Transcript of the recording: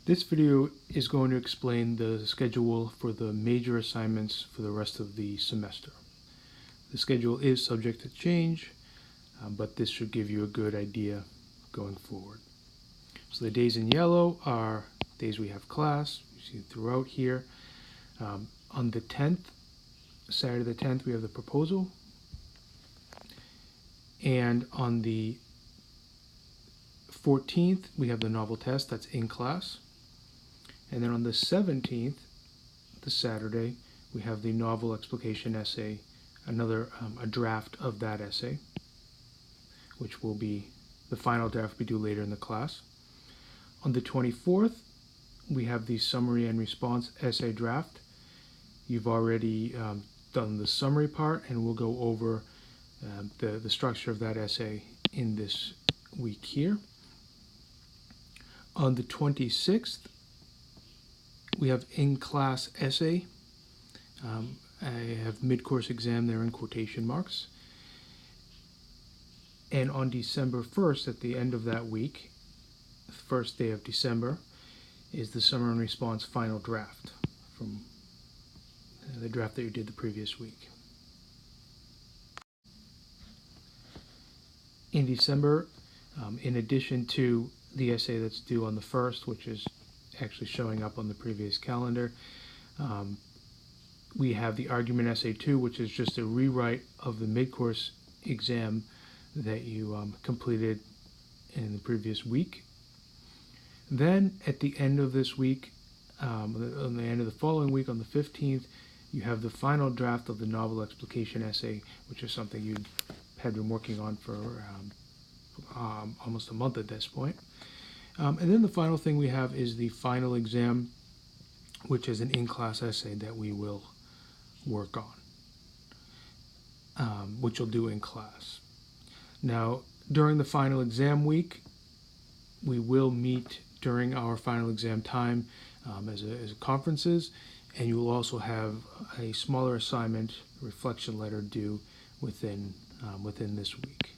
This video is going to explain the schedule for the major assignments for the rest of the semester. The schedule is subject to change, but this should give you a good idea going forward. So the days in yellow are days we have class. You see throughout here. On the 10th, Saturday the 10th, we have the proposal. And on the 14th, we have the novel test. That's in class. And then on the 17th, the Saturday, we have the novel explication essay, a draft of that essay, which will be the final draft we do later in the class. On the 24th, we have the summary and response essay draft. You've already done the summary part, and we'll go over the structure of that essay in this week here. On the 26th, we have in-class essay. I have mid-course exam there in quotation marks. And on December 1st, at the end of that week, the first day of December, is the summary and response final draft from the draft that you did the previous week. In December, in addition to the essay that's due on the 1st, which is actually showing up on the previous calendar, we have the argument essay 2, which is just a rewrite of the mid-course exam that you completed in the previous week. Then at the end of this week, on the end of the following week, on the 15th, you have the final draft of the novel explication essay, which is something you had been working on for almost a month at this point. And then the final thing we have is the final exam, which is an in-class essay that we will work on, which you'll do in class. Now, during the final exam week, we will meet during our final exam time as conferences, and you will also have a smaller assignment, reflection letter due within this week.